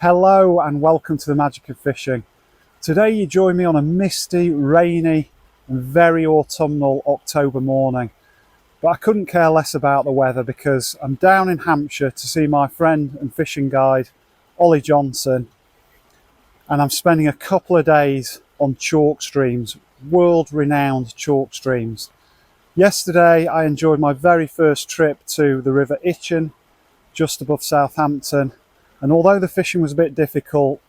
Hello and welcome to the magic of fishing. Today you join me on a misty, rainy and very autumnal October morning. But I couldn't care less about the weather because I'm down in Hampshire to see my friend and fishing guide Ollie Johnson, and I'm spending a couple of days on chalk streams, world-renowned chalk streams. Yesterday I enjoyed my very first trip to the River ITCHEN just above Southampton. And although the fishing was a bit difficult,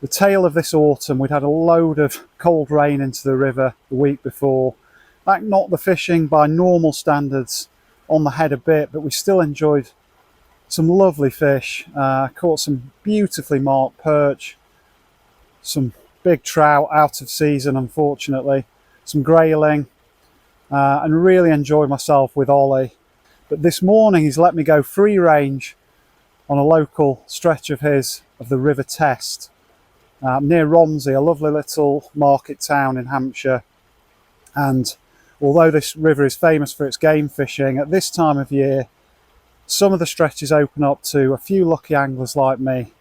the tail of this autumn we'd had a load of cold rain into the river the week before. That knocked the fishing by normal standards on the head a bit, but we still enjoyed some lovely fish. Caught some beautifully marked perch, some big trout out of season unfortunately, some grayling, and really enjoyed myself with Ollie. But this morning he's let me go free range on a local stretch of his of the River TEST near Romsey, a lovely little market town in Hampshire. And although this river is famous for its game fishing, at this time of year some of the stretches open up to a few lucky anglers like me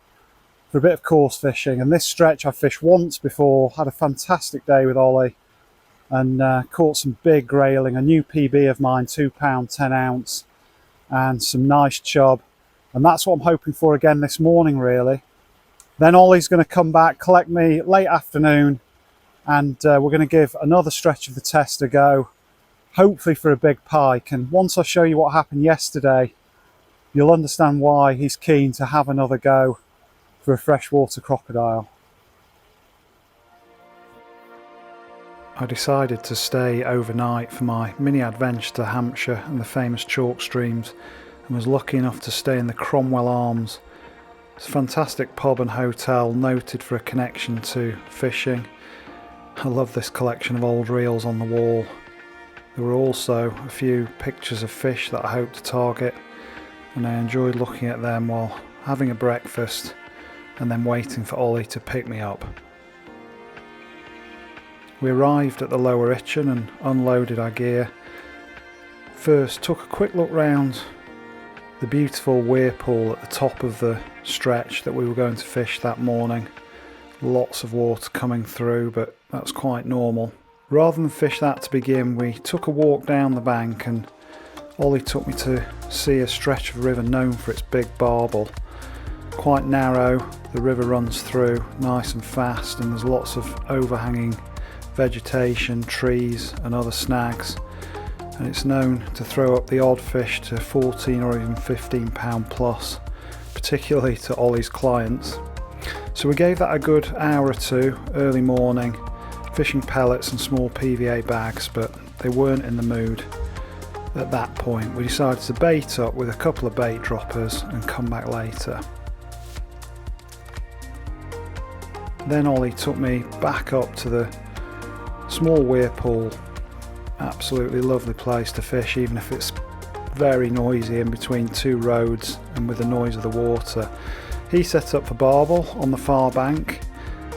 for a bit of coarse fishing. And this stretch I fished once before, had a fantastic day with Ollie, and caught some big grayling, a new PB of mine, 2 pound 10 ounce, and some nice chub. And that's what I'm hoping for again this morning really. Then Ollie's going to come back, collect me late afternoon, and we're going to give another stretch of the test a go, hopefully for a big pike. And once I show you what happened yesterday, you'll understand why he's keen to have another go for a freshwater crocodile. I decided to stay overnight for my mini adventure to Hampshire and the famous chalk streams, and was lucky enough to stay in the Cromwell Arms. It's a fantastic pub and hotel noted for a connection to fishing. I love this collection of old reels on the wall. There were also a few pictures of fish that I hoped to target, and I enjoyed looking at them while having a breakfast and then waiting for Ollie to pick me up. We arrived at the lower ITCHEN and unloaded our gear. First took a quick look round the beautiful weir pool at the top of the stretch that we were going to fish that morning. Lots of water coming through, but that's quite normal. Rather than fish that to begin, we took a walk down the bank, and Ollie took me to see a stretch of river known for its big barbel. Quite narrow, the river runs through nice and fast, and there's lots of overhanging vegetation, trees and other snags. And it's known to throw up the odd fish to 14 or even 15 pound plus, particularly to Ollie's clients. So we gave that a good hour or two early morning, fishing pellets and small PVA bags, but they weren't in the mood. At that point we decided to bait up with a couple of bait droppers and come back later. Then Ollie took me back up to the small weir pool. Absolutely lovely place to fish, even if it's very noisy in between two roads and with the noise of the water. He set up for barbel on the far bank,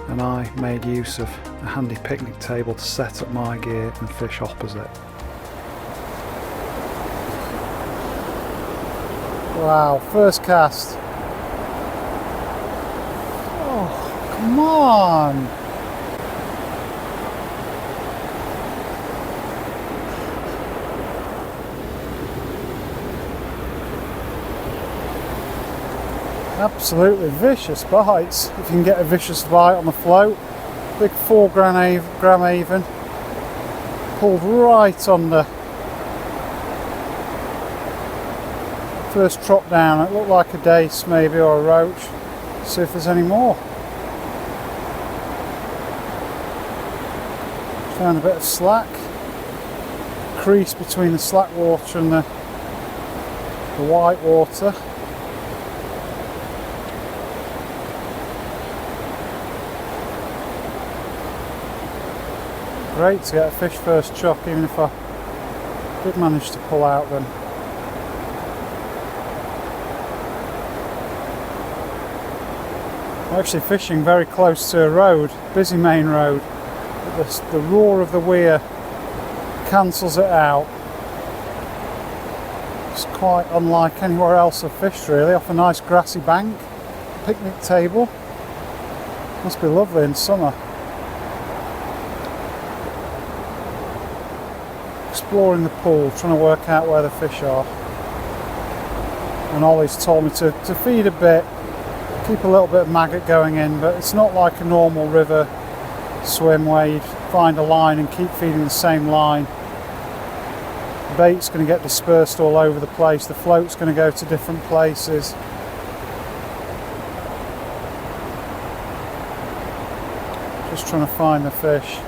and I made use of a handy picnic table to set up my gear and fish opposite. Wow, first cast. Oh, come on! Absolutely vicious bites, if you can get a vicious bite on the float. Big 4 gram even, pulled right under. First trot down, it looked like a dace maybe, or a roach. See if there's any more. Found a bit of slack, crease between the slack water and the white water. Great to get a fish first chuck, even if I did manage to pull out them. I'm actually fishing very close to a road, busy main road, but the roar of the weir cancels it out. It's quite unlike anywhere else I've fished really, off a nice grassy bank. picnic table. Must be lovely in summer. Exploring the pool, trying to work out where the fish are. And Ollie's told me to feed a bit, keep a little bit of maggot going in, but it's not like a normal river swim where you find a line and keep feeding the same line. The bait's going to get dispersed all over the place, the float's going to go to different places. Just trying to find the fish.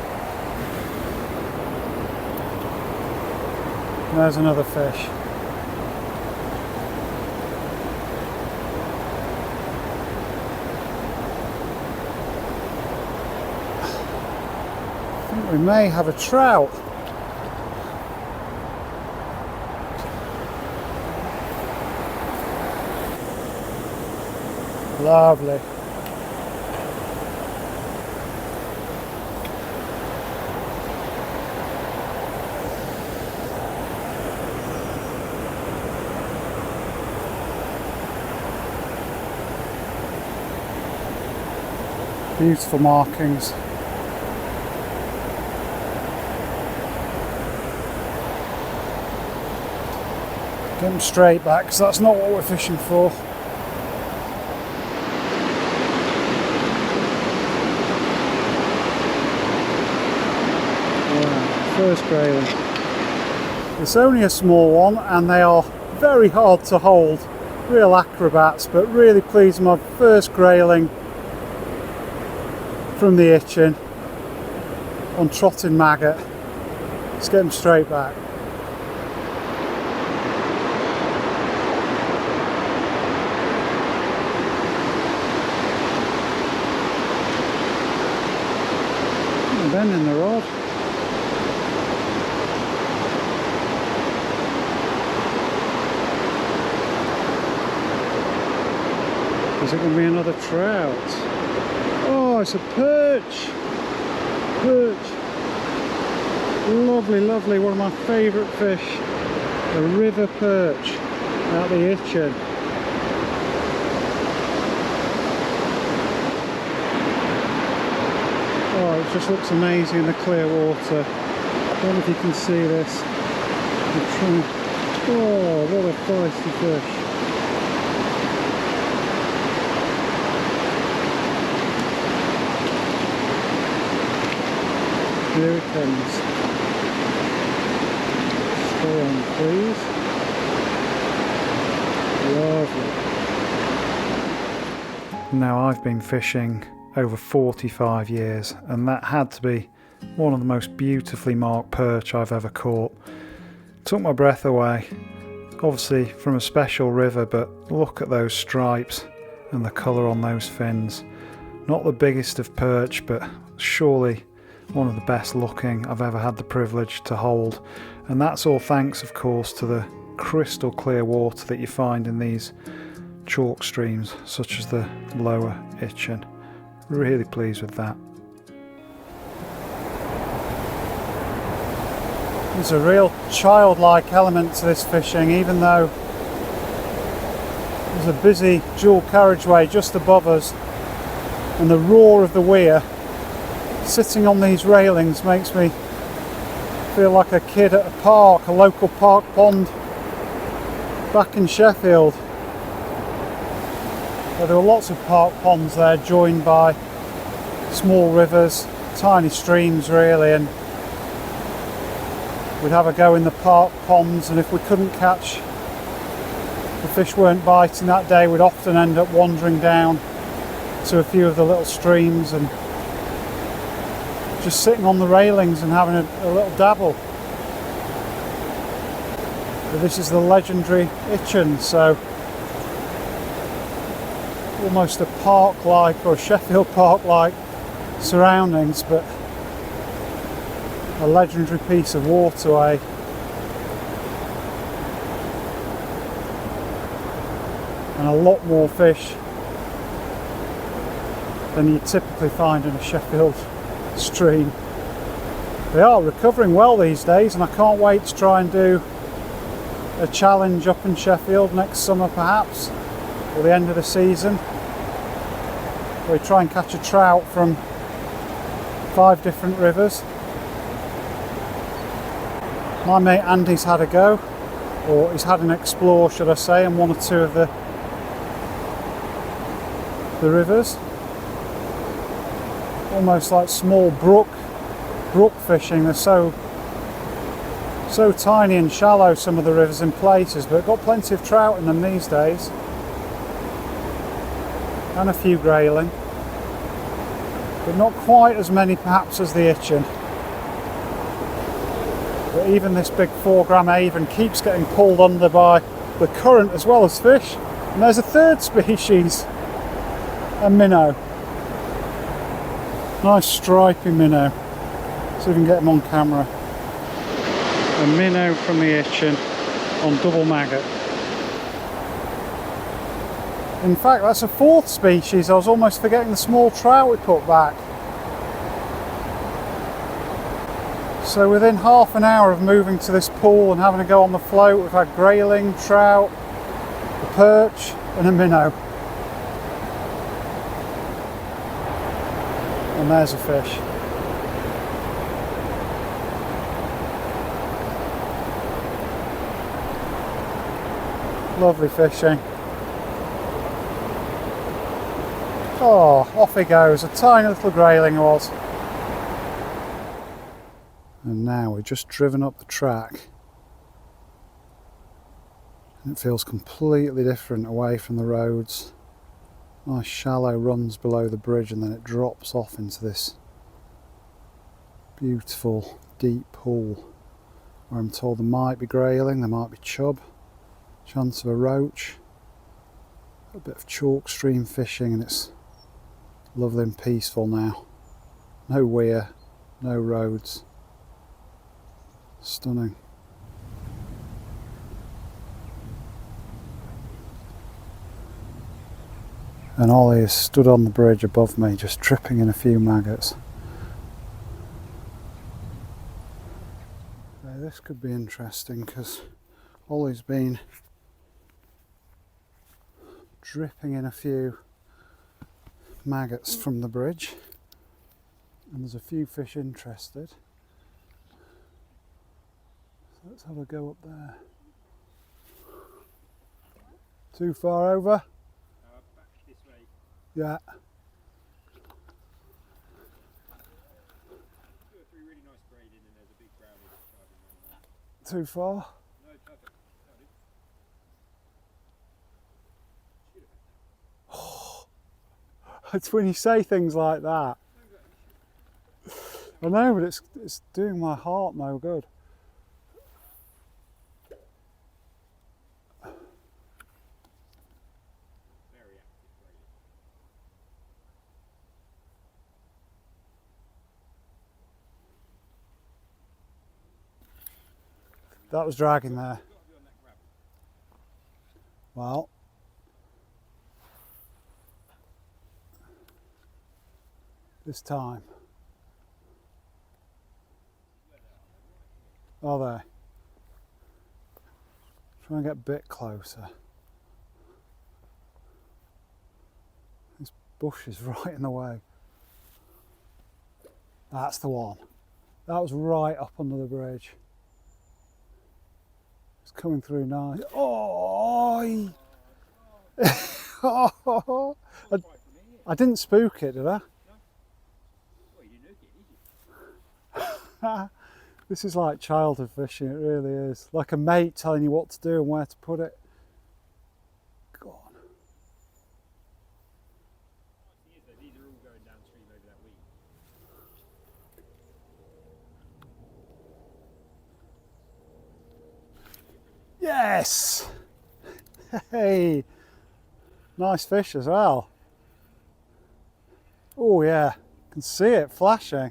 And there's another fish. I think we may have a trout. Lovely. Beautiful markings. Get them straight back because that's not what we're fishing for. Yeah, first grayling. It's only a small one and they are very hard to hold. Real acrobats, but really pleased with my first grayling from the ITCHEN on trotting maggot. Let's get them straight back. Bending the rod. Is it going to be another trout? Oh, it's a perch. Perch. Lovely, lovely. One of my favourite fish. The river perch out the ITCHEN. Oh, it just looks amazing in the clear water. I don't know if you can see this. Oh, what a feisty fish. Here it comes. Stay on, please. Lovely. Now, I've been fishing over 45 years, and that had to be one of the most beautifully marked perch I've ever caught. Took my breath away. Obviously from a special river, but look at those stripes and the colour on those fins. Not the biggest of perch, but surely one of the best looking I've ever had the privilege to hold. And that's all thanks, of course, to the crystal clear water that you find in these chalk streams, such as the lower ITCHEN. Really pleased with that. There's a real childlike element to this fishing, even though there's a busy dual carriageway just above us and the roar of the weir. Sitting on these railings makes me feel like a kid at a park, a local park pond back in Sheffield. There were lots of park ponds there, joined by small rivers, tiny streams really, and we'd have a go in the park ponds, and if we couldn't catch, the fish weren't biting that day, we'd often end up wandering down to a few of the little streams and just sitting on the railings and having a little dabble. But this is the legendary ITCHEN, so almost a park-like or Sheffield park-like surroundings, but a legendary piece of waterway. And a lot more fish than you typically find in a Sheffield stream. They are recovering well these days, and I can't wait to try and do a challenge up in Sheffield next summer perhaps, or the end of the season. We try and catch a trout from 5 different rivers. My mate Andy's had a go, or he's had an explore, should I say, on 1 or 2 of the rivers. Almost like small brook fishing. They're so tiny and shallow, some of the rivers in places, but got plenty of trout in them these days, and a few grayling, but not quite as many perhaps as the ITCHEN. But even this big 4-gram avon keeps getting pulled under by the current as well as fish. And there's a 3rd species, a minnow. Nice stripy minnow. See if we can get him on camera. A minnow from the ITCHEN on double maggot. In fact, that's a 4th species. I was almost forgetting the small trout we put back. So within half an hour of moving to this pool and having to go on the float, we've had grayling, trout, a perch and a minnow. And there's a fish. Lovely fishing. Oh, off he goes. A tiny little grayling it was. And now we've just driven up the track. And it feels completely different away from the roads. Nice shallow runs below the bridge and then it drops off into this beautiful deep pool where I'm told there might be grayling, there might be chub, chance of a roach, a bit of chalk stream fishing, and it's lovely and peaceful now. No weir, no roads. Stunning. And Ollie is stood on the bridge above me, just tripping in a few maggots. Now this could be interesting because Ollie's been dripping in a few maggots from the bridge, and there's a few fish interested. So let's have a go up there. Too far over? Back this way. Yeah. 2 or 3 really nice braiding, and there's a big brown with a chub in there. Too far? No, perfect. It's when you say things like that. I know, but it's doing my heart no good. Very active braiding. That was dragging there. Well, this time. Are they? Try and get a bit closer. This bush is right in the way. That's the one. That was right up under the bridge. It's coming through nice. Oh! I didn't spook it, did I? This is like childhood fishing, it really is. Like a mate telling you what to do and where to put it. Go on. These are all going downstream over that week. Yes! Hey! Nice fish as well. Oh yeah, I can see it flashing.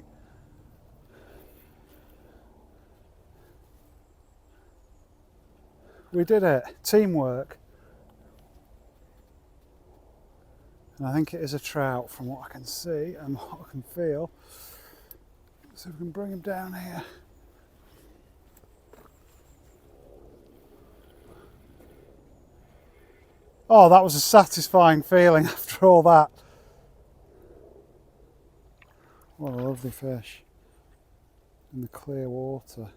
We did it, teamwork. And I think it is a trout from what I can see and what I can feel. So we can bring him down here. Oh, that was a satisfying feeling after all that. What a lovely fish in the clear water.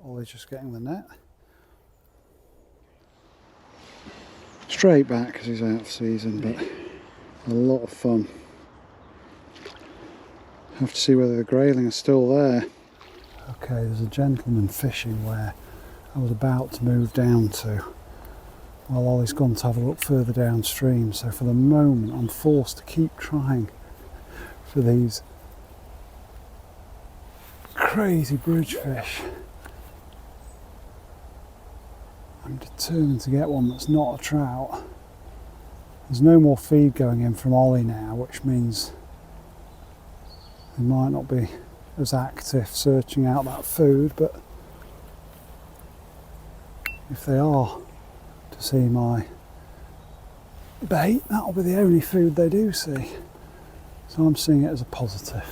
Ollie's just getting the net. Straight back because he's out of season, but a lot of fun. Have to see whether the grayling are still there. Okay, there's a gentleman fishing where I was about to move down to, while Ollie's gone to have a look further downstream. So for the moment I'm forced to keep trying for these crazy bridge fish. I'm determined to get one that's not a trout. There's no more feed going in from Ollie now, which means they might not be as active searching out that food, but if they are to see my bait, that'll be the only food they do see. So I'm seeing it as a positive.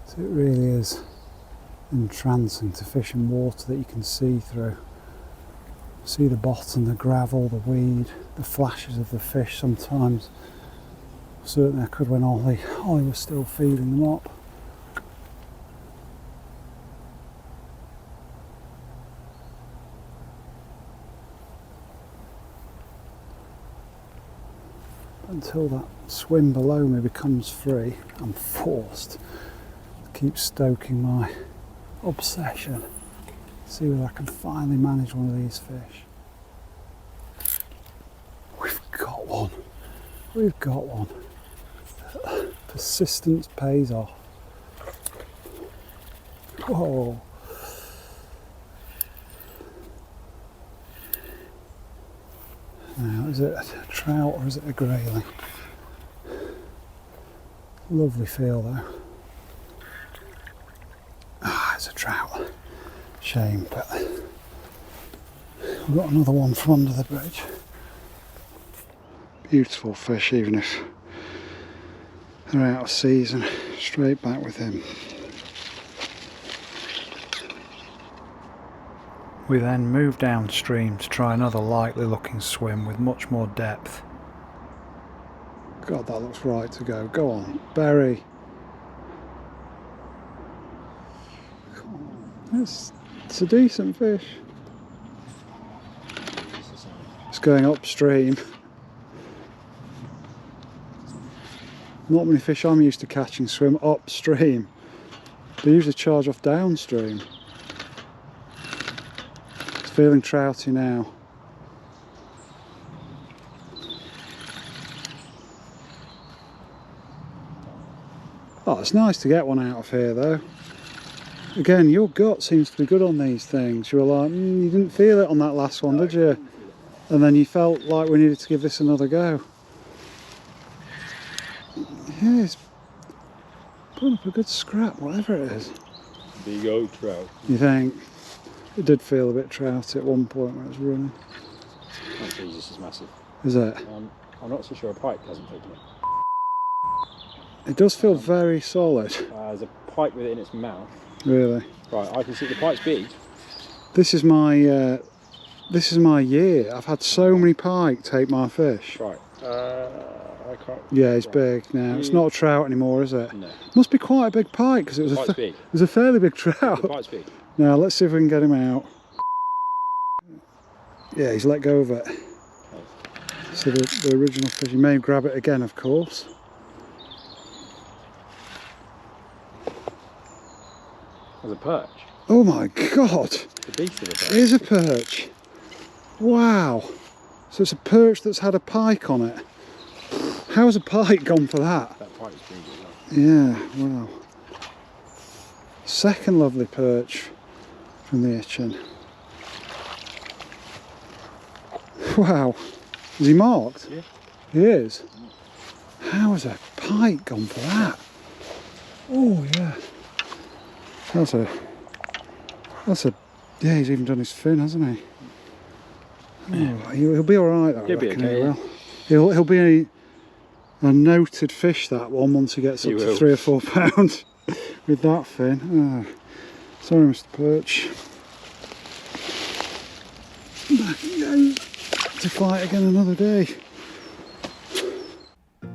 So it really is entrancing to fish in water that you can see through. See the bottom, the gravel, the weed, the flashes of the fish sometimes. Certainly I could when Ollie was still feeding them up. Until that swim below me becomes free, I'm forced to keep stoking my obsession. See whether I can finally manage one of these fish. We've got one. We've got one. Persistence pays off. Whoa. Now, is it a trout or is it a grayling? Lovely feel though. Ah, it's a trout. Shame, but we've got another one from under the bridge. Beautiful fish, even if they're out of season. Straight back with him. We then move downstream to try another likely looking swim with much more depth. God, that looks right to go. Go on, Berry. It's a decent fish. It's going upstream. Not many fish I'm used to catching swim upstream. They usually charge off downstream. It's feeling trouty now. Oh, it's nice to get one out of here though. Again, your gut seems to be good on these things. You were like, you didn't feel it on that last one, did you? And then you felt like we needed to give this another go. Yeah, it's putting up a good scrap, whatever it is. Big old trout. You think? It did feel a bit trouty at one point when it was running. Oh Jesus, is massive. Is it? I'm not so sure a pike hasn't taken it. It does feel very solid. There's a pike with it in its mouth. Really? Right, I can see the pike's big. This is my year. I've had so many pike take my fish. Right. I can't. Yeah, he's big now. It's not a trout anymore, is it? No. Must be quite a big pike because it was a fairly big trout. The pike's big. Now let's see if we can get him out. Yeah, he's let go of it. So the original fish. You may grab it again, of course. There's a perch. Oh my God! It's a beast of a perch. It is a perch. Wow. So it's a perch that's had a pike on it. How's a pike gone for that? That pike's big as well. Yeah, wow. Second lovely perch from the ITCHEN. Wow. Is he marked? Yeah. He is? How has a pike gone for that? Oh yeah. That's a, yeah, he's even done his fin, hasn't he? Oh, he'll be alright though, I reckon he will. He'll be a noted fish, that one, once he gets up to 3 or 4 pounds. with that fin. Oh, sorry, Mr. Perch. Back he goes to fight again another day.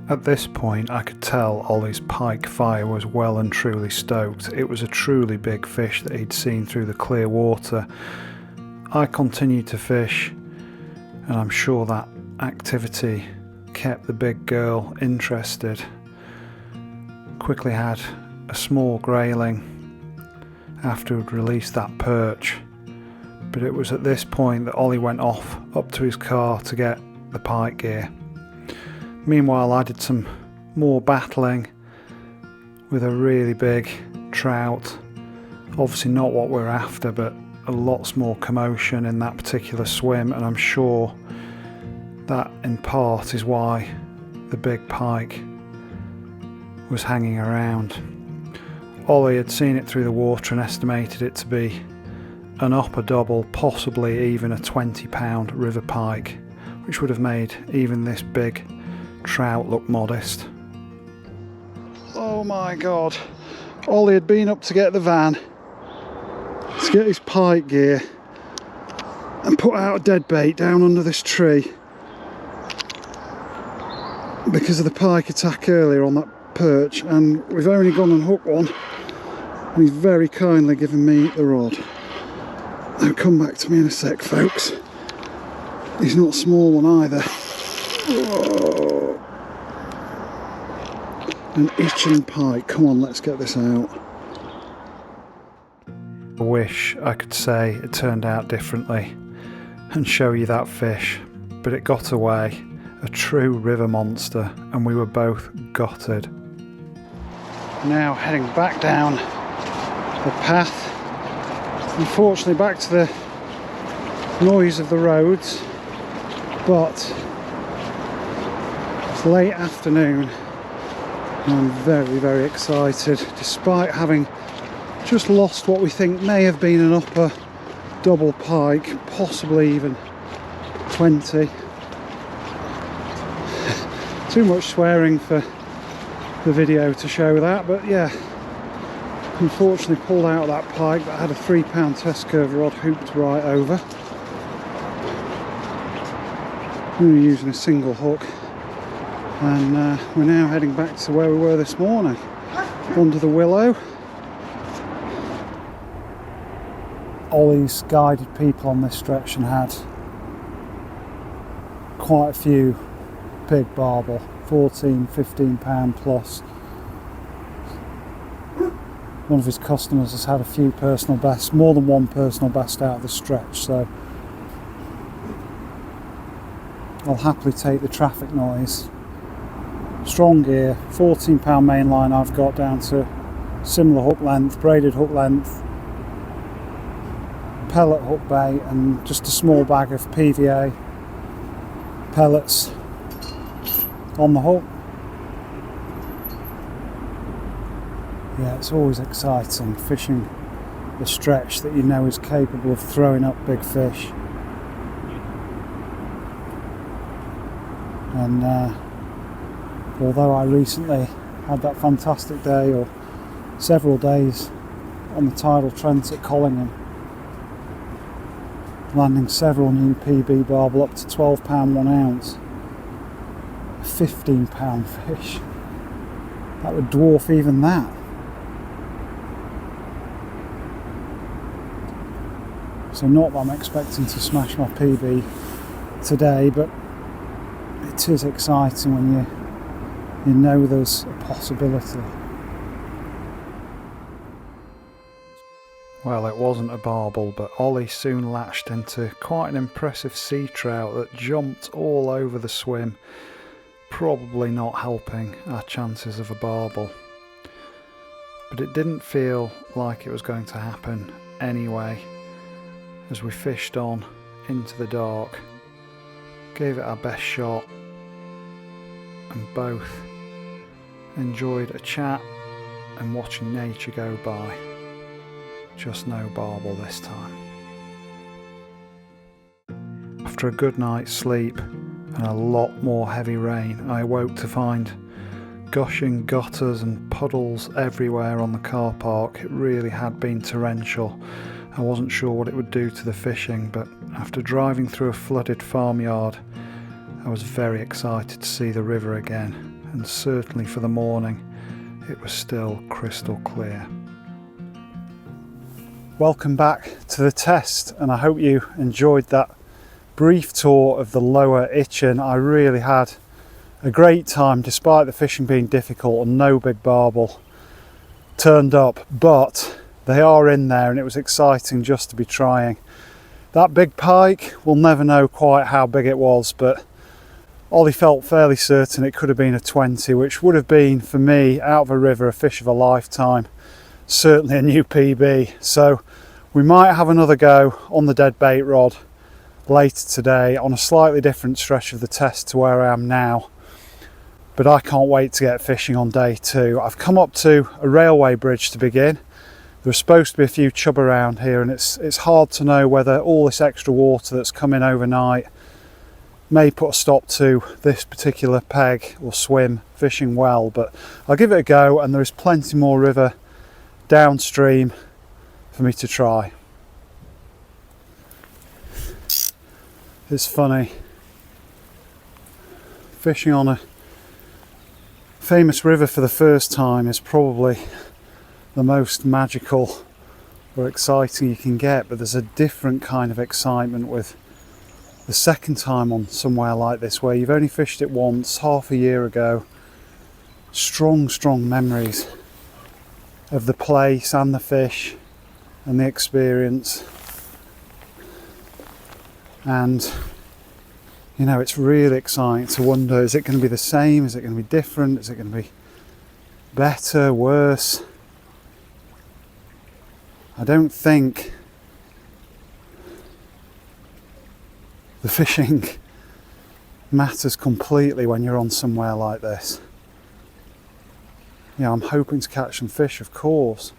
At this point I could tell Ollie's pike fire was well and truly stoked. It was a truly big fish that he'd seen through the clear water. I continued to fish, and I'm sure that activity kept the big girl interested. Quickly had a small grayling after he'd released that perch, but it was at this point that Ollie went off up to his car to get the pike gear. Meanwhile I did some more battling with a really big trout. Obviously not what we're after, but a lots more commotion in that particular swim, and I'm sure that in part is why the big pike was hanging around. Ollie had seen it through the water and estimated it to be an upper double, possibly even a 20-pound river pike, which would have made even this big trout look modest. Oh my god, Ollie had been up to get the van to get his pike gear and put out a dead bait down under this tree because of the pike attack earlier on that perch, and we've only gone and hooked one, and he's very kindly given me the rod. Now come back to me in a sec, folks. He's not a small one either. Whoa. An ITCHEN pike. Come on, let's get this out. I wish I could say it turned out differently and show you that fish, but it got away. A true river monster, and we were both gutted. Now heading back down the path, unfortunately back to the noise of the roads, but it's late afternoon and I'm very, very excited, despite having just lost what we think may have been an upper double pike, possibly even 20. Too much swearing for the video to show that, but yeah, unfortunately pulled out that pike that had a 3-pound test curve rod hooked right over. Only using a single hook, and we're now heading back to where we were this morning, under the willow. Ollie's guided people on this stretch and had quite a few big barbel, 14, 15 pound plus. One of his customers has had a few personal bests, more than one personal best out of the stretch, so I'll happily take the traffic noise. Strong gear, 14 pound main line I've got down to similar hook length, braided hook length, pellet hook bait, and just a small bag of PVA pellets on the hook. Yeah, it's always exciting fishing the stretch that you know is capable of throwing up big fish. And although I recently had that fantastic day, or several days, on the tidal Trent at Collingham, landing several new PB barbel up to 12 pound 1 ounce, a 15 pound fish, that would dwarf even that. So not that I'm expecting to smash my PB today, but it is exciting when you know there's a possibility. Well, it wasn't a barbel, but Ollie soon latched into quite an impressive sea trout that jumped all over the swim, probably not helping our chances of a barbel. But it didn't feel like it was going to happen anyway, as we fished on into the dark, gave it our best shot, and both enjoyed a chat and watching nature go by. Just no barbel this time. After a good night's sleep and a lot more heavy rain, I awoke to find gushing gutters and puddles everywhere on the car park. It really had been torrential. I wasn't sure what it would do to the fishing, but after driving through a flooded farmyard, I was very excited to see the river again, and certainly for the morning, it was still crystal clear. Welcome back to the test, and I hope you enjoyed that brief tour of the lower Itchen. I really had a great time despite the fishing being difficult and no big barbel turned up, but they are in there and it was exciting just to be trying. That big pike, we'll never know quite how big it was, but Ollie felt fairly certain it could have been a 20, which would have been, for me, out of a river, a fish of a lifetime. Certainly a new PB. So we might have another go on the dead bait rod later today on a slightly different stretch of the test to where I am now. But I can't wait to get fishing on day 2. I've come up to a railway bridge to begin. There's supposed to be a few chub around here, and it's hard to know whether all this extra water that's come in overnight may put a stop to this particular peg or swim fishing well, but I'll give it a go, and there is plenty more river downstream for me to try. It's funny, fishing on a famous river for the first time is probably the most magical or exciting you can get, but there's a different kind of excitement with the second time on somewhere like this where you've only fished it once, half a year ago. Strong memories of the place and the fish and the experience, and you know, it's really exciting to wonder, is it going to be the same, is it going to be different, is it going to be better, worse? I don't think the fishing matters completely when you're on somewhere like this. You know, I'm hoping to catch some fish, of course,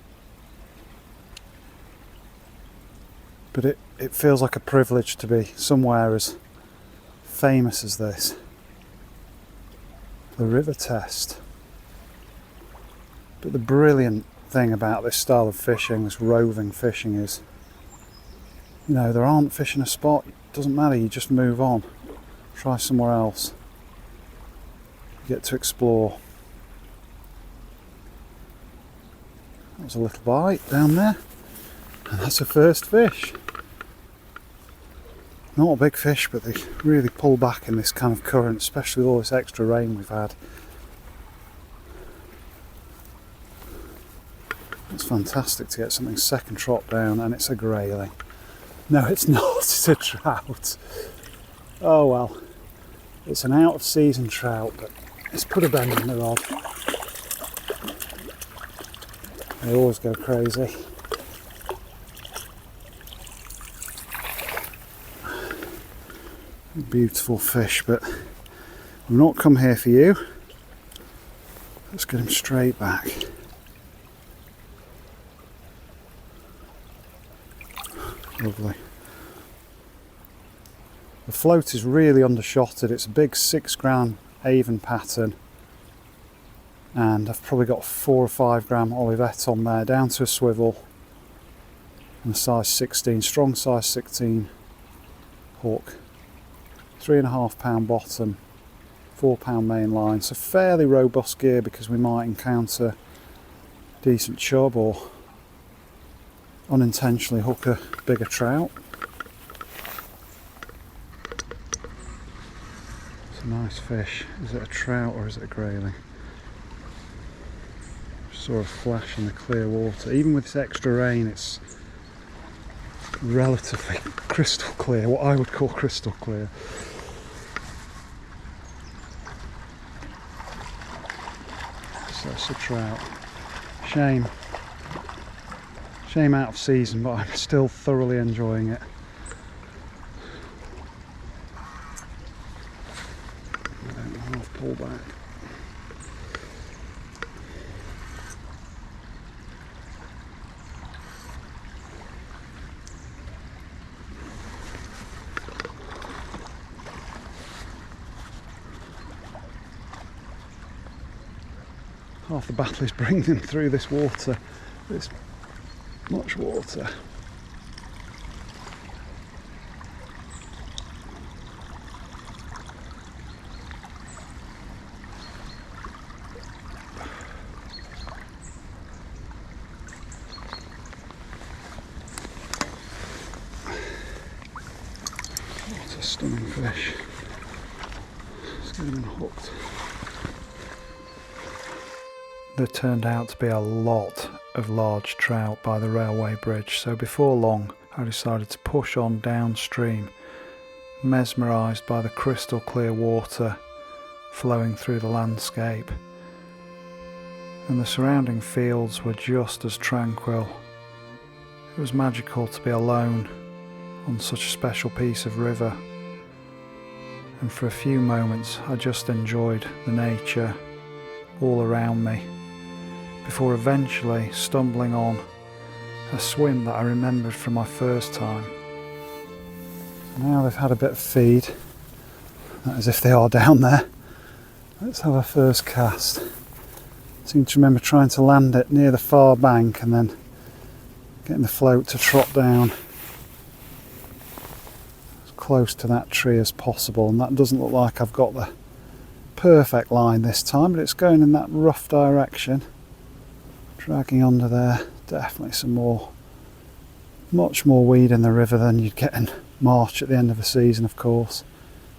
but it feels like a privilege to be somewhere as famous as this. The river test. But the brilliant thing about this style of fishing, this roving fishing, is, you know, there aren't fish in a spot. Doesn't matter, you just move on, try somewhere else, you get to explore. That was a little bite down there, and that's a first fish. Not a big fish, but they really pull back in this kind of current, especially with all this extra rain we've had. It's fantastic to get something second trot down, and it's a grayling. No, it's not, it's a trout. Oh well, it's an out of season trout, but it's put a bend in the rod. They always go crazy. Beautiful fish, but we've not come here for you. Let's get him straight back. Lovely. The float is really undershotted. It's a big 6-gram Avon pattern, and I've probably got 4 or 5 gram Olivet on there, down to a swivel, and a size 16, strong size 16 hook. 3.5 pound bottom, 4 pound main line, so fairly robust gear because we might encounter decent chub or unintentionally hook a bigger trout. It's a nice fish. Is it a trout or is it a grayling? Saw a flash in the clear water. Even with this extra rain, it's relatively crystal clear, what I would call crystal clear. So it's a trout. Shame out of season, but I'm still thoroughly enjoying it. Half pull back. Half the battle is bringing them through this water, this much water. What a stunning fish. Let's get him hooked. There turned out to be a lot of large trout by the railway bridge, so before long I decided to push on downstream, mesmerised by the crystal clear water flowing through the landscape, and the surrounding fields were just as tranquil. It was magical to be alone on such a special piece of river, and for a few moments I just enjoyed the nature all around me, before eventually stumbling on a swim that I remembered from my first time. Now they've had a bit of feed, as if they are down there. Let's have a first cast. I seem to remember trying to land it near the far bank and then getting the float to trot down as close to that tree as possible, and that doesn't look like I've got the perfect line this time, but it's going in that rough direction. Dragging under there, definitely some more, much more weed in the river than you'd get in March at the end of the season, of course.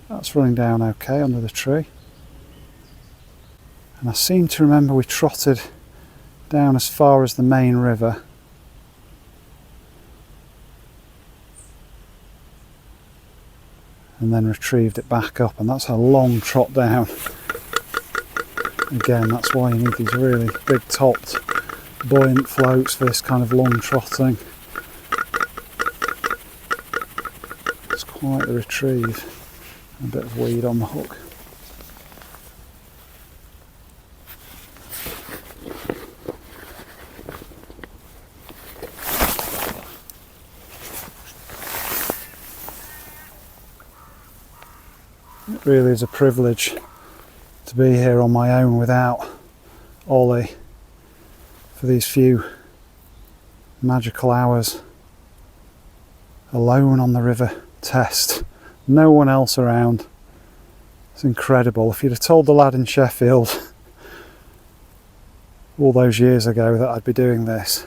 That's running down okay under the tree. And I seem to remember we trotted down as far as the main river. And then retrieved it back up, and that's a long trot down. Again, that's why you need these really big topped buoyant floats for this kind of long trotting. It's quite the retrieve. A bit of weed on the hook. It really is a privilege to be here on my own without Ollie for these few magical hours alone on the river Test. No one else around. It's incredible. If you'd have told the lad in Sheffield all those years ago that I'd be doing this,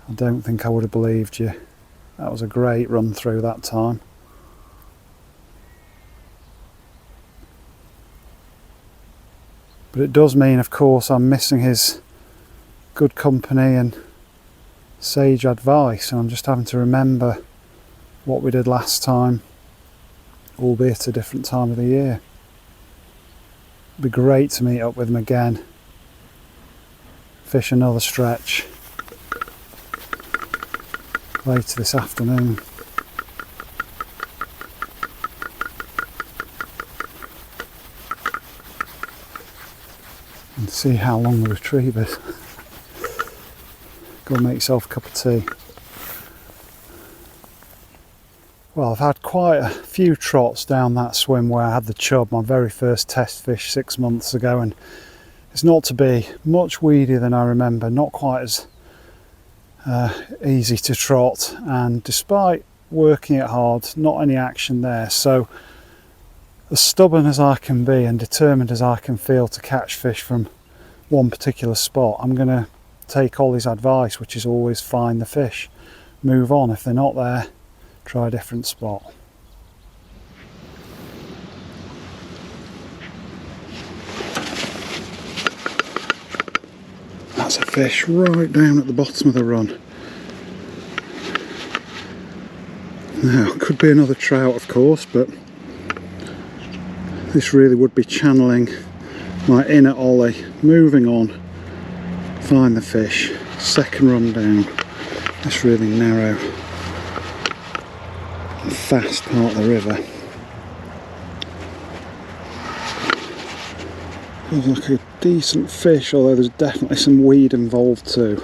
I don't think I would have believed you. That was a great run through that time. But it does mean, of course, I'm missing his good company and sage advice, and I'm just having to remember what we did last time, albeit a different time of the year. It'd be great to meet up with him again, fish another stretch later this afternoon. And see how long the retrieve is. Go and make yourself a cup of tea. Well, I've had quite a few trots down that swim where I had the chub, my very first test fish 6 months ago, and it's not to be much weedier than I remember, not quite as easy to trot, and despite working it hard, not any action there. So as stubborn as I can be and determined as I can feel to catch fish from one particular spot, I'm going to take Ollie's advice, which is always find the fish, move on. If they're not there, try a different spot. That's a fish right down at the bottom of the run. Now, could be another trout, of course, but this really would be channeling my inner Ollie, moving on, find the fish, second run down this really narrow and fast part of the river. Feels like a decent fish, although there's definitely some weed involved too.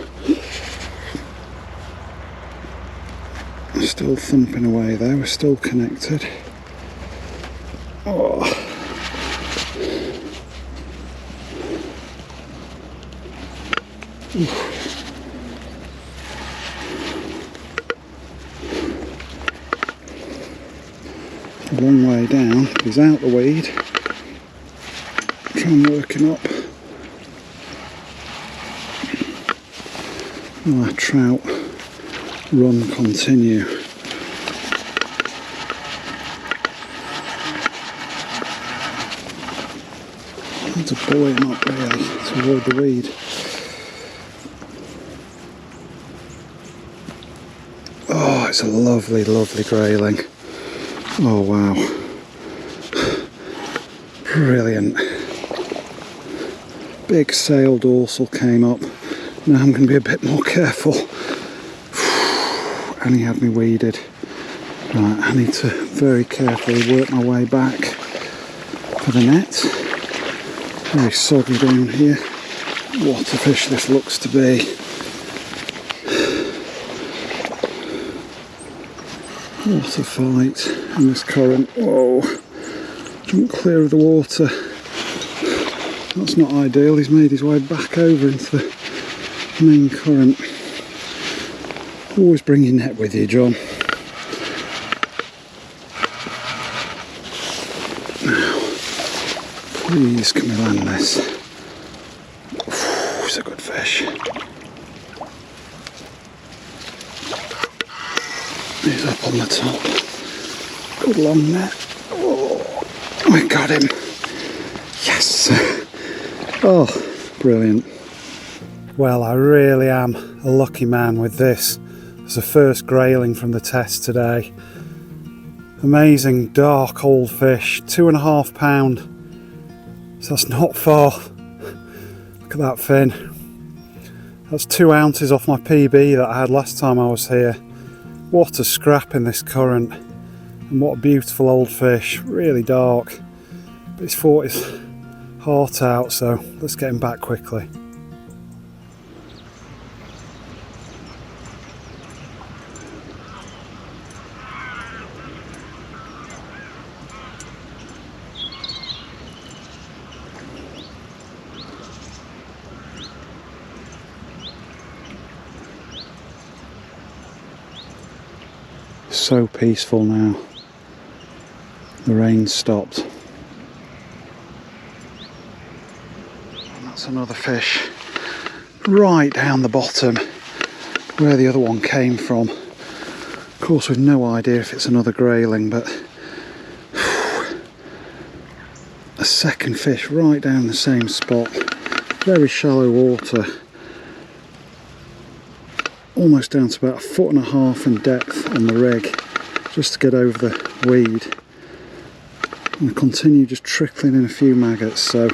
Still thumping away there, we're still connected. Oh. A long way down, he's out the weed. Try and work him up. And our trout run continue. I need to buoy him up really to avoid the weed. Oh, it's a lovely, lovely grayling. Oh wow, brilliant. Big sail dorsal came up. Now I'm going to be a bit more careful. And he had me weeded. Right, I need to very carefully work my way back for the net. Very soggy down here. What a fish this looks to be. What a fight in this current. Whoa, jump clear of the water. That's not ideal. He's made his way back over into the main current. Always bring your net with you, John. Now, please can we land this? Ooh, it's a good fish. He's up on the top. Good long net. Oh, we got him. Yes. Oh, brilliant. Well, I really am a lucky man with this. It's the first grayling from the test today. Amazing dark old fish, 2.5 pound. So that's not far. Look at that fin. That's 2 ounces off my PB that I had last time I was here. What a scrap in this current, and what a beautiful old fish, really dark, but he's fought his heart out, so let's get him back quickly. So peaceful now. The rain stopped. And that's another fish right down the bottom where the other one came from. Of course, we've no idea if it's another grayling, but a second fish right down the same spot. Very shallow water. Almost down to about 1.5 foot in depth on the rig, just to get over the weed. And continue just trickling in a few maggots, so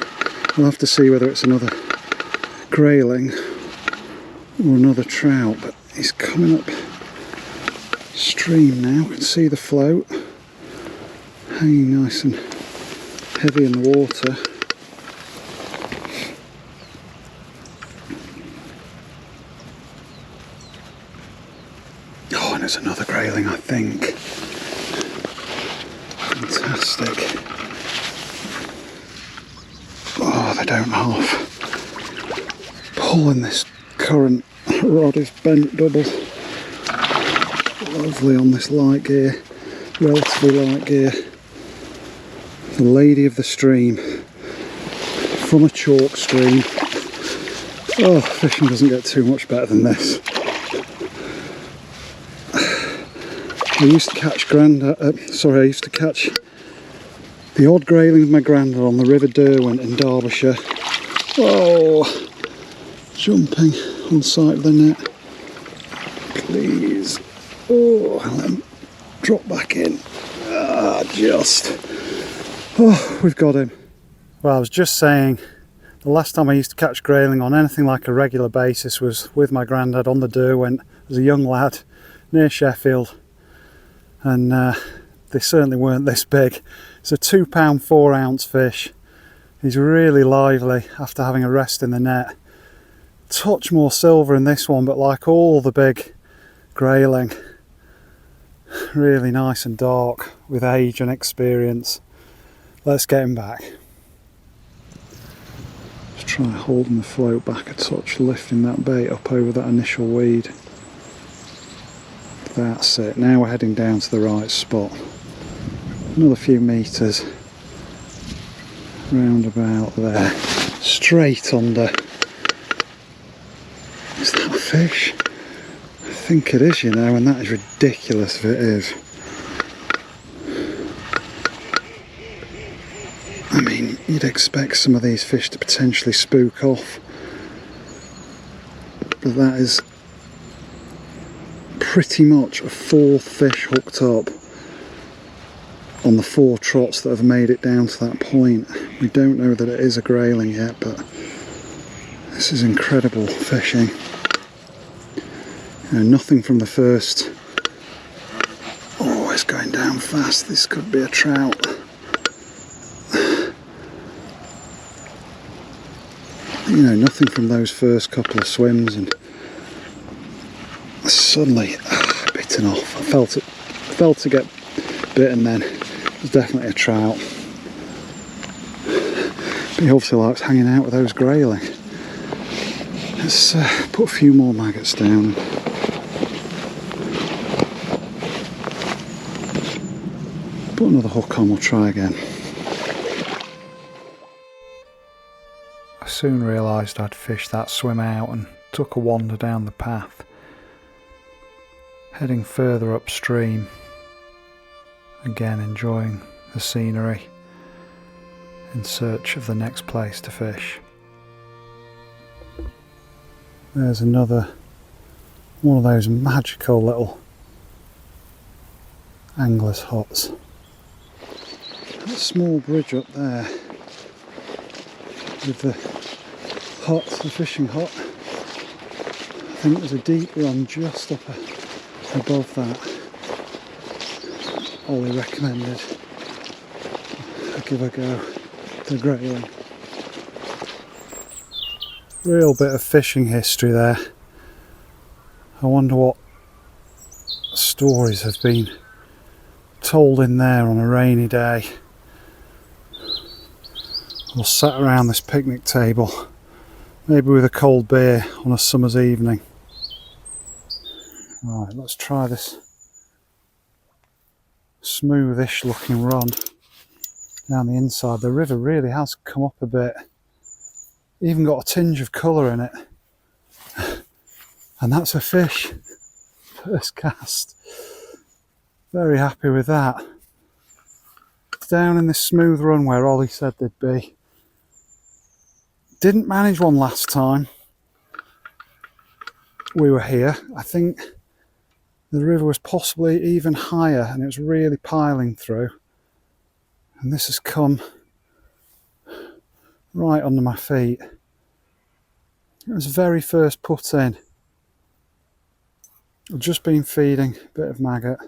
we'll have to see whether it's another grayling or another trout, but he's coming up stream now. You can see the float hanging nice and heavy in the water. Oh, and there's another grayling, I think. Fantastic. Oh, they don't half pull in this current. Rod is bent double. Lovely on this light gear, relatively light gear. The lady of the stream from a chalk stream. Oh, fishing doesn't get too much better than this. I used to catch I used to catch the odd grayling with my granddad on the River Derwent in Derbyshire. Oh, jumping on the side of the net. Please. Oh, I'll let him drop back in. Ah, just. Oh, we've got him. Well, I was just saying, the last time I used to catch grayling on anything like a regular basis was with my granddad on the Derwent as a young lad near Sheffield. And they certainly weren't this big. It's a 2 pound 4 ounce fish. He's really lively after having a rest in the net. Touch more silver in this one, but like all the big grayling, really nice and dark with age and experience. Let's get him back. Just try holding the float back a touch, lifting that bait up over that initial weed. That's it. Now we're heading down to the right spot. Another few metres. Round about there. Straight under. Is that a fish? I think it is, you know, and that is ridiculous if it is. I mean, you'd expect some of these fish to potentially spook off, but that is pretty much a fourth fish hooked up on the 4 trots that have made it down to that point. We don't know that it is a grayling yet, but this is incredible fishing. You know, nothing from the first. Oh, it's going down fast. This could be a trout. You know, nothing from those first couple of swims, and suddenly bitten off. I felt it get bitten then. It was definitely a trout. But he obviously likes hanging out with those grayling. Let's put a few more maggots down. Put another hook on, we'll try again. I soon realised I'd fished that swim out and took a wander down the path, heading further upstream, again enjoying the scenery in search of the next place to fish. There's another one of those magical little anglers' huts. That small bridge up there with the hut, the fishing hut. I think there's a deep run just up above that. Ollie recommended I give a go to grayling. Real bit of fishing history there. I wonder what stories have been told in there on a rainy day. Or sat around this picnic table, maybe with a cold beer on a summer's evening. Right, let's try this smoothish looking run down the inside. The river really has come up a bit, even got a tinge of colour in it, and that's a fish. First cast. Very happy with that. Down in this smooth run where Ollie said they'd be. Didn't manage one last time we were here. I think the river was possibly even higher and it was really piling through, and this has come right under my feet. It was very first put in. I've just been feeding a bit of maggot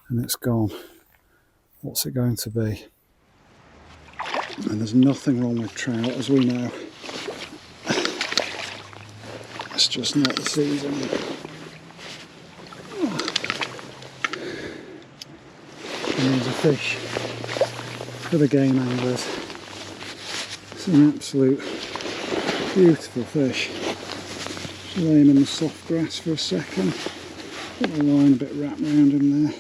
and it's gone. What's it going to be? And there's nothing wrong with trout, as we know. It's just not the season. And there's a fish for the game anglers. It's an absolute beautiful fish. Just lay him in the soft grass for a second. Got the line a bit wrapped around him there.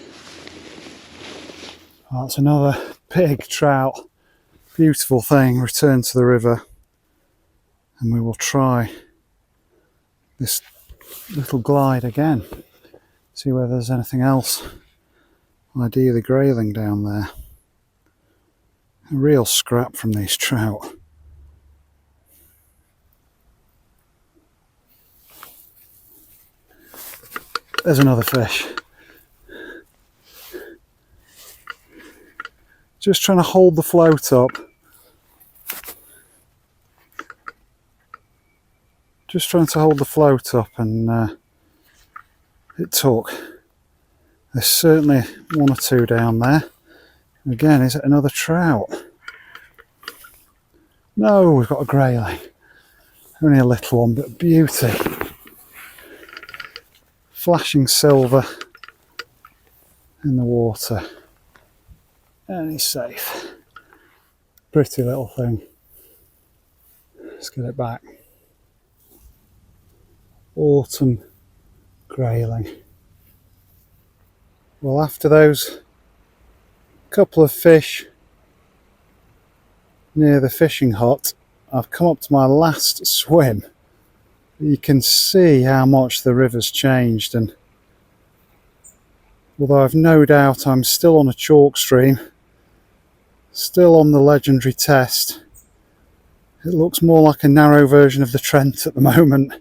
Oh, that's another big trout. Beautiful thing. Return to the river, and we will try this little glide again. See whether there's anything else. Ideally grayling down there. A real scrap from these trout. There's another fish. Just trying to hold the float up. Just trying to hold the float up, and it took. There's certainly one or two down there. Again, is it another trout? No, we've got a grayling. Only a little one, but beauty. Flashing silver in the water. And he's safe. Pretty little thing. Let's get it back. Autumn grayling. Well, after those couple of fish near the fishing hut, I've come up to my last swim. You can see how much the river's changed, and although I've no doubt I'm still on a chalk stream, still on the legendary Test, it looks more like a narrow version of the Trent at the moment.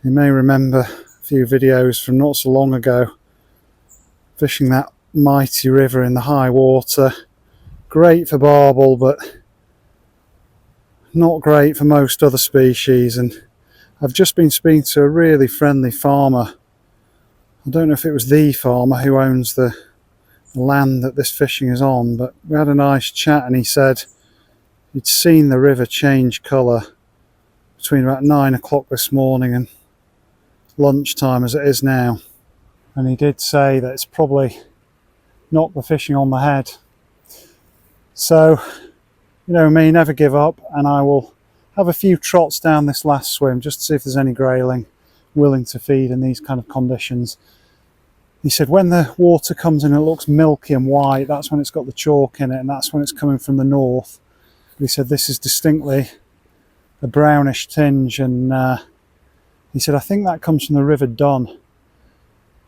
You may remember a few videos from not so long ago, fishing that mighty river in the high water. Great for barbel, but not great for most other species. And I've just been speaking to a really friendly farmer. I don't know if it was the farmer who owns the land that this fishing is on, but we had a nice chat, and he said he'd seen the river change colour between about 9 o'clock this morning and lunchtime as it is now. And he did say that it's probably knocked the fishing on the head. So, you know me, never give up, and I will have a few trots down this last swim just to see if there's any grayling willing to feed in these kind of conditions. He said when the water comes in and it looks milky and white, that's when it's got the chalk in it, and that's when it's coming from the north. He said this is distinctly a brownish tinge, and he said I think that comes from the River Dun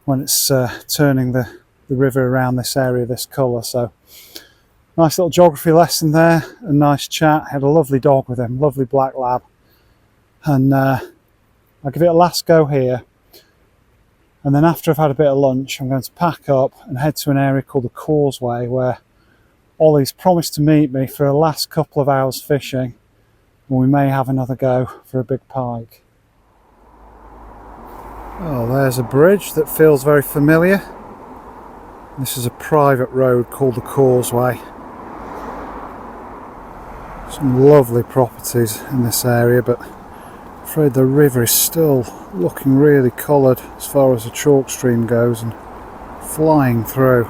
when it's turning the river around this area this colour. So nice little geography lesson there, a nice chat. Had a lovely dog with him, lovely black lab, and I'll give it a last go here, and then after I've had a bit of lunch I'm going to pack up and head to an area called the Causeway, where Ollie's promised to meet me for a last couple of hours fishing, and we may have another go for a big pike. Oh, there's a bridge that feels very familiar. This is a private road called the Causeway. Some lovely properties in this area, but I'm afraid the river is still looking really coloured as far as the chalk stream goes and flying through.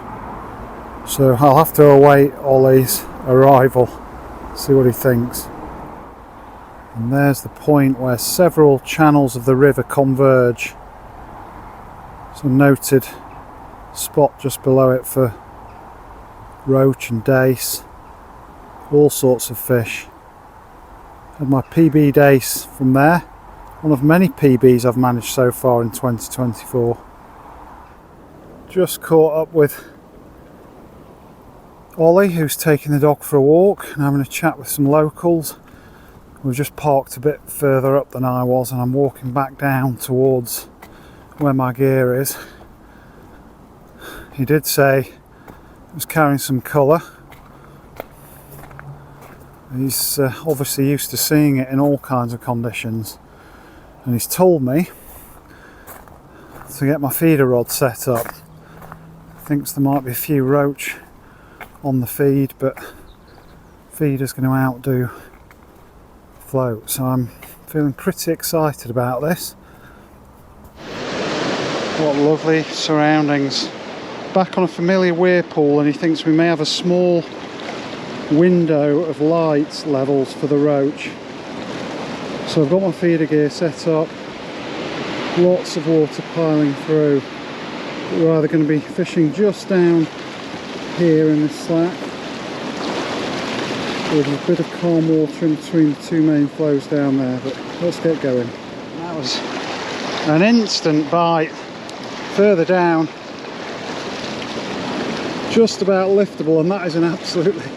So I'll have to await Ollie's arrival, see what he thinks. And there's the point where several channels of the river converge. Some noted spot just below it for roach and dace, all sorts of fish. Had my PB dace from there, one of many PBs I've managed so far in 2024. Just caught up with Ollie, who's taking the dog for a walk and having a chat with some locals. We've just parked a bit further up than I was, and I'm walking back down towards where my gear is. He did say he was carrying some colour. He's obviously used to seeing it in all kinds of conditions, and he's told me to get my feeder rod set up. Thinks there might be a few roach on the feed, but feeder's going to outdo float, so I'm feeling pretty excited about this. What lovely surroundings. Back on a familiar weir pool, and he thinks we may have a small window of light levels for the roach. So I've got my feeder gear set up, lots of water piling through. We're either going to be fishing just down here in this slack, with a bit of calm water in between the two main flows down there, but let's get going. That was an instant bite further down, just about liftable, and that is an absolutely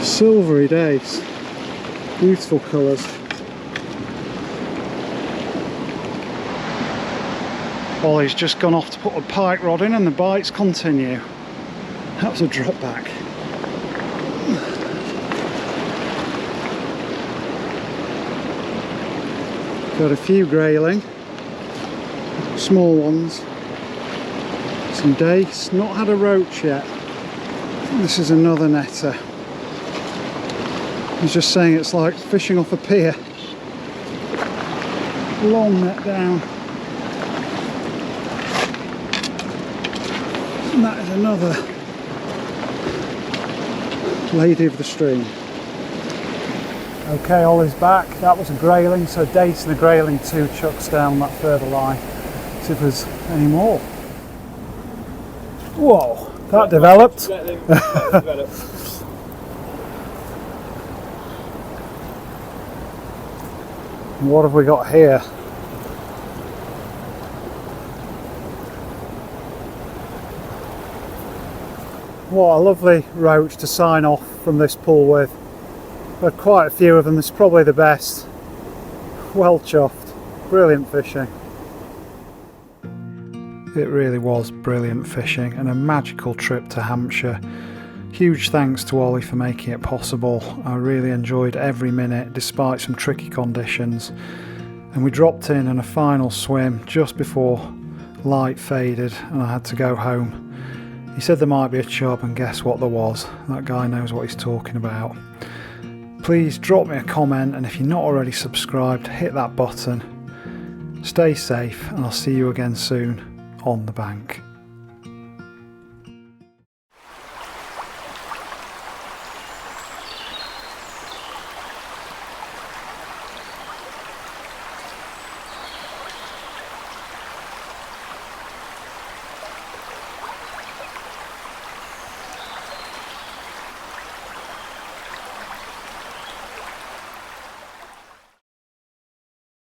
silvery dace, beautiful colours. Ollie's just gone off to put a pike rod in, and the bites continue. That was a drop back. Got a few grayling, small ones, some dace, not had a roach yet. This is another netter. He's just saying it's like fishing off a pier. Long net down. And that is another lady of the stream. Okay, Ollie's back. That was a grayling, so Dace and a grayling, 2 chucks down that further line. See if there's any more. Whoa, that developed. What have we got here? What a lovely roach to sign off from this pool with. Had quite a few of them, this is probably the best. Well chuffed, brilliant fishing. It really was brilliant fishing and a magical trip to Hampshire. Huge thanks to Ollie for making it possible. I really enjoyed every minute despite some tricky conditions. And we dropped in on a final swim just before light faded and I had to go home. He said there might be a chub, and guess what there was? That guy knows what he's talking about. Please drop me a comment, and if you're not already subscribed, hit that button. Stay safe, and I'll see you again soon on the bank.